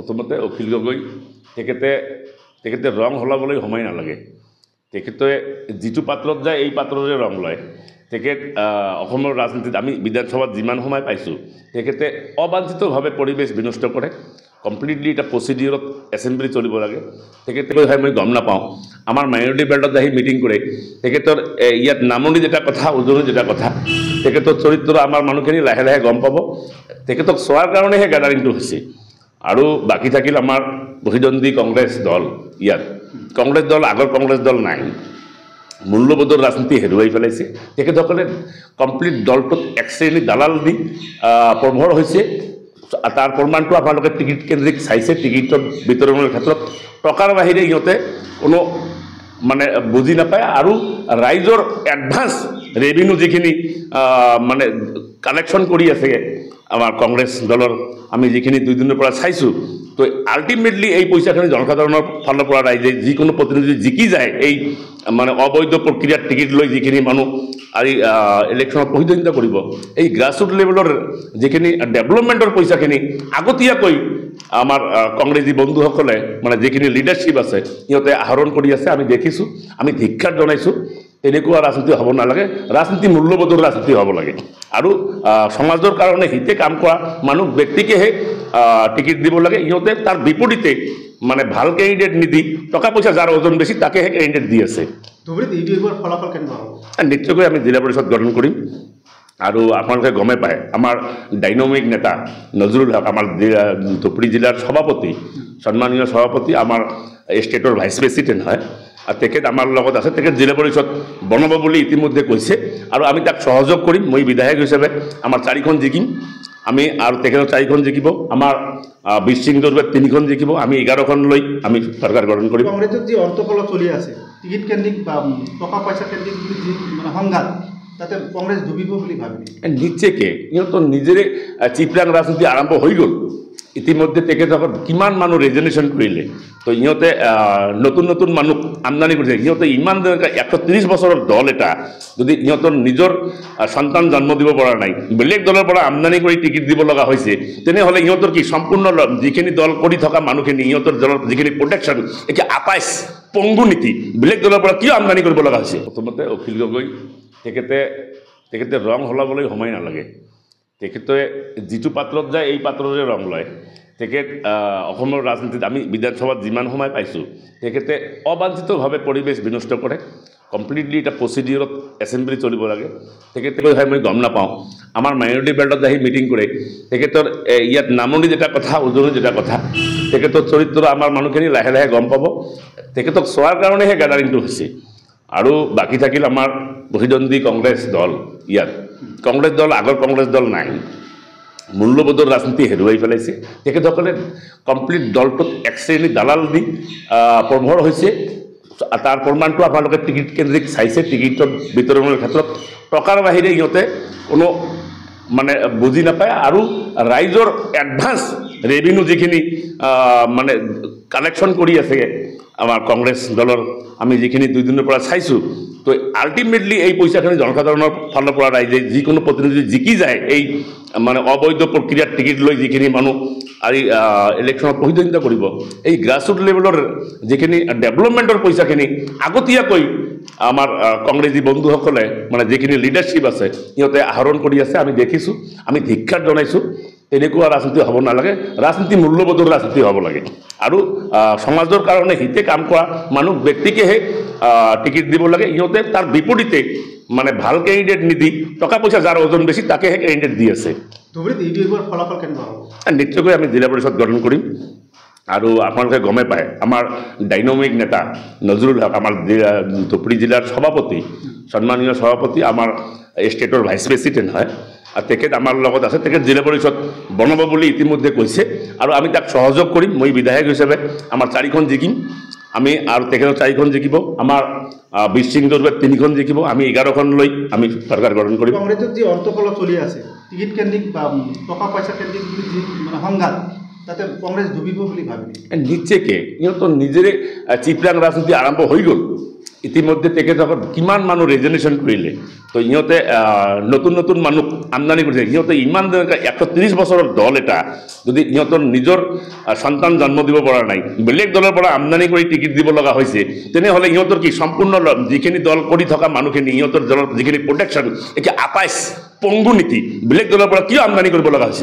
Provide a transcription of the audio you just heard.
প্ৰথমতে অখিল গগৈ তেখেতে ৰং সলাবলৈ সময় নালাগে। তেখেতে যিটো পাত্ৰত যায় এই পাত্ৰৰে ৰং লয়। তেখেত অসমৰ ৰাজনীতিত আমি বিধানসভাত যিমান সময় পাইছোঁ তেখেতে অবাঞ্ছিতভাৱে পৰিৱেশ বিনষ্ট কৰে। কমপ্লিটলি এটা প্ৰচিডিউৰত এছেম্বলি চলিব লাগে। তেখেতে হয় মই গম নাপাওঁ। আমাৰ মাইনৰিটি বেল্টত আহি মিটিং কৰে। তেখেতৰ ইয়াত নামনিত এটা কথা, উজনিত এটা কথা। তেখেতৰ চৰিত্ৰ আমাৰ মানুহখিনি লাহে লাহে গম পাব। তেখেতক চোৱাৰ কাৰণেহে গেডাৰিংটো হৈছে। আৰু বাকী থাকিল আমাৰ প্ৰতিদ্বন্দ্বী কংগ্ৰেছ দল। ইয়াত কংগ্ৰেছ দল আগৰ কংগ্ৰেছ দল নাই। মূল্যবোধৰ ৰাজনীতি হেৰুৱাই পেলাইছে। তেখেতসকলে কমপ্লিট দলটোত এক শ্ৰেণী দালাল দি প্ৰভৰ হৈছে। তাৰ প্ৰমাণটো আপোনালোকে টিকিট কেন্দ্ৰিক চাইছে। টিকিটৰ বিতৰণৰ ক্ষেত্ৰত টকাৰ বাহিৰে সিহঁতে কোনো মানে বুজি নাপায়। আৰু ৰাইজৰ এডভান্স ৰেভিনিউ যিখিনি মানে কালেকশ্যন কৰি আছে আমাৰ কংগ্ৰেছ দলৰ, আমি যিখিনি 2 দিনৰ পৰা চাইছোঁ, তো আল্টিমেটলি এই পইচাখিনি জনসাধাৰণৰ ফালৰ পৰা ৰাইজে যিকোনো প্ৰতিনিধি জিকি যায় এই মানে অবৈধ প্ৰক্ৰিয়াত টিকিট লৈ যিখিনি মানুহ আজি ইলেকশ্যনত প্ৰতিদ্বন্দ্বিতা কৰিব, এই গ্ৰাছৰুট লেভেলৰ যিখিনি ডেভেলপমেণ্টৰ পইচাখিনি আগতীয়াকৈ আমাৰ কংগ্ৰেছী বন্ধুসকলে মানে যিখিনি লিডাৰশ্বিপ আছে সিহঁতে আহৰণ কৰি আছে। আমি দেখিছোঁ, আমি ধিক্ষাৰ জনাইছোঁ। তেনেকুৱা ৰাজনীতি হ'ব নালাগে। ৰাজনীতি মূল্যবোধৰ ৰাজনীতি হ'ব লাগে। আৰু সমাজৰ কাৰণে হিতে কাম কৰা মানুহ ব্যক্তিকেহে টিকিট দিব লাগে। সিহঁতে তাৰ বিপৰীতে মানে ভাল কেণ্ডিডেট নিদি টকা পইচা যাৰ ওজন বেছি তাকেহে কেণ্ডিডেট দি আছে। নিশ্চয়কৈ আমি জিলা পৰিষদ গঠন কৰিম। আৰু আপোনালোকে গমে পায় আমাৰ ডাইনামিক নেতা নজৰুল হক, আমাৰ ধুবুৰী জিলাৰ সভাপতি, সন্মানীয় সভাপতি, আমাৰ ষ্টেটৰ ভাইচ প্ৰেছিডেণ্ট হয়। আৰু তেখেত আমাৰ লগত আছে। তেখেত জিলা পৰিষদ বনাব বুলি ইতিমধ্যে কৈছে। আৰু আমি তাক সহযোগ কৰিম। মই বিধায়ক হিচাপে আমাৰ 4খন জিকিম আমি, আৰু তেখেতৰ 4খন জিকিব। আমাৰ বিশিং দৰবাৰ 3খন জিকিব। আমি 11খন লৈ আমি চৰকাৰ গঠন কৰিম। কংগ্ৰেছত যি অন্তকল চলি আছে, টিকিট কেন্দ্ৰিক বা টকা পইচা কেন্দ্ৰিক বুলি যি মানে সংঘাত, তাতে কংগ্ৰেছ ডুবিব বুলি ভাবি নিশ্চয়কৈ সিহঁতৰ নিজেৰে চিপৰাং ৰাজনীতি আৰম্ভ হৈ গ'ল। ইতিমধ্যে তেখেতসকল কিমান মানুহ ৰেজিগনেশ্যন কৰিলে। তো সিহঁতে নতুন নতুন মানুহ আমদানি কৰিছে। সিহঁতে ইমান 130 বছৰৰ দল এটা যদি সিহঁতৰ নিজৰ সন্তান জন্ম দিব পৰা নাই, বেলেগ দলৰ পৰা আমদানি কৰি টিকিট দিব লগা হৈছে, তেনেহ'লে সিহঁতৰ কি সম্পূৰ্ণ যিখিনি দল কৰি থকা মানুহখিনি সিহঁতৰ দলৰ যিখিনি প্ৰটেকশ্যন এতিয়া আপাইছ পংগু নেকি? বেলেগ দলৰ পৰা কিয় আমদানি কৰিব লগা হৈছে? প্ৰথমতে অখিল গগৈ তেখেতে ৰং সলাবলৈ সময় নালাগে। তেখেতে যিটো পাত্ৰত যায় এই পাত্ৰৰে ৰং লয়। তেখেত অসমৰ ৰাজনীতিত আমি বিধানসভাত যিমান সময় পাইছোঁ তেখেতে অবাঞ্ছিতভাৱে পৰিৱেশ বিনষ্ট কৰে। কমপ্লিটলি এটা প্ৰচিডিউৰত এছেম্বলি চলিব লাগে। তেখেতে হয় মই গম নাপাওঁ। আমাৰ মাইনৰিটি বেল্টত আহি মিটিং কৰে। তেখেতৰ ইয়াত নামনিত এটা কথা, উজনিত এটা কথা। তেখেতৰ চৰিত্ৰ আমাৰ মানুহখিনি লাহে লাহে গম পাব। তেখেতক চোৱাৰ কাৰণেহে গেডাৰিংটো হৈছে। আৰু বাকী থাকিল আমাৰ প্ৰতিদ্বন্দ্বী কংগ্ৰেছ দল। ইয়াত কংগ্ৰেছ দল আগৰ কংগ্ৰেছ দল নাই। মূল্যবোধৰ ৰাজনীতি হেৰুৱাই পেলাইছে। তেখেতসকলে কমপ্লিট দলটোত এক শ্ৰেণী দালাল দি প্ৰভৰ হৈছে। তাৰ প্ৰমাণটো আপোনালোকে টিকিট কেন্দ্ৰিক চাইছে। টিকিটৰ বিতৰণৰ ক্ষেত্ৰত টকাৰ বাহিৰে সিহঁতে কোনো মানে বুজি নাপায়। আৰু ৰাইজৰ এডভান্স ৰেভিনিউ যিখিনি মানে কালেকশ্যন কৰি আছে আমাৰ কংগ্ৰেছ দলৰ, আমি যিখিনি 2 দিনৰ পৰা চাইছোঁ, তো আল্টিমেটলি এই পইচাখিনি জনসাধাৰণৰ ফালৰ পৰা ৰাইজে যিকোনো প্ৰতিনিধি জিকি যায় এই মানে অবৈধ প্ৰক্ৰিয়াত টিকিট লৈ যিখিনি মানুহ আজি ইলেকশ্যনত প্ৰতিদ্বন্দ্বিতা কৰিব, এই গ্ৰাছৰুট লেভেলৰ যিখিনি ডেভেলপমেণ্টৰ পইচাখিনি আগতীয়াকৈ আমাৰ কংগ্ৰেছী বন্ধুসকলে মানে যিখিনি লিডাৰশ্বিপ আছে সিহঁতে আহৰণ কৰি আছে। আমি দেখিছোঁ, আমি ধিক্ষাৰ জনাইছোঁ। তেনেকুৱা ৰাজনীতি হ'ব নালাগে। ৰাজনীতি মূল্যবোধৰ ৰাজনীতি হ'ব লাগে। আৰু সমাজৰ কাৰণে হিতে কাম কৰা মানুহ ব্যক্তিকেহে টিকিট দিব লাগে। সিহঁতে তাৰ বিপৰীতে মানে ভাল কেণ্ডিডেট নিদি টকা পইচা যাৰ ওজন বেছি তাকেহে কেণ্ডিডেট দি আছে। নিশ্চয়কৈ আমি জিলা পৰিষদ গঠন কৰিম। আৰু আপোনালোকে গমে পায় আমাৰ ডাইনামিক নেতা নজৰুল হক, আমাৰ ধুবুৰী জিলাৰ সভাপতি, সন্মানীয় সভাপতি, আমাৰ ষ্টেটৰ ভাইচ প্ৰেছিডেণ্ট হয়। আৰু তেখেত আমাৰ লগত আছে। তেখেত জিলা পৰিষদ বনাব বুলি ইতিমধ্যে কৈছে। আৰু আমি তাক সহযোগ কৰিম। মই বিধায়ক হিচাপে আমাৰ 4খন জিকিম আমি, আৰু তেখেতৰ 4খন জিকিব। আমাৰ বিশিং দৰবাৰ 3খন জিকিব। আমি 11খন লৈ আমি চৰকাৰ গঠন কৰিম। কংগ্ৰেছত যি অন্তকল চলি আছে, টিকিট কেন্দ্ৰিক বা টকা পইচা কেন্দ্ৰিক বুলি যি মানে সংঘাত, তাতে কংগ্ৰেছ ডুবিব বুলি ভাবি নিশ্চয়কৈ সিহঁতৰ নিজেৰে চিপৰাং ৰাজনীতি আৰম্ভ হৈ গ'ল। ইতিমধ্যে তেখেতসকল কিমান মানুহ ৰেজিগনেশ্যন কৰিলে তো ইহঁতে নতুন নতুন মানুহ আমদানি কৰিছে ইহঁতে ইমান 130 বছৰৰ দল এটা যদি ইহঁতৰ নিজৰ সন্তান জন্ম দিব পৰা নাই বেলেগ দলৰ পৰা আমদানি কৰি টিকিট দিব লগা হৈছে তেনেহ'লে ইহঁতৰ কি সম্পূৰ্ণ যিখিনি দল কৰি থকা মানুহখিনি ইহঁতৰ দলৰ যিখিনি প্ৰটেকশ্যন এতিয়া আপাইছ পংগু নেকি বেলেগ দলৰ পৰা কিয় আমদানি কৰিব লগা হৈছে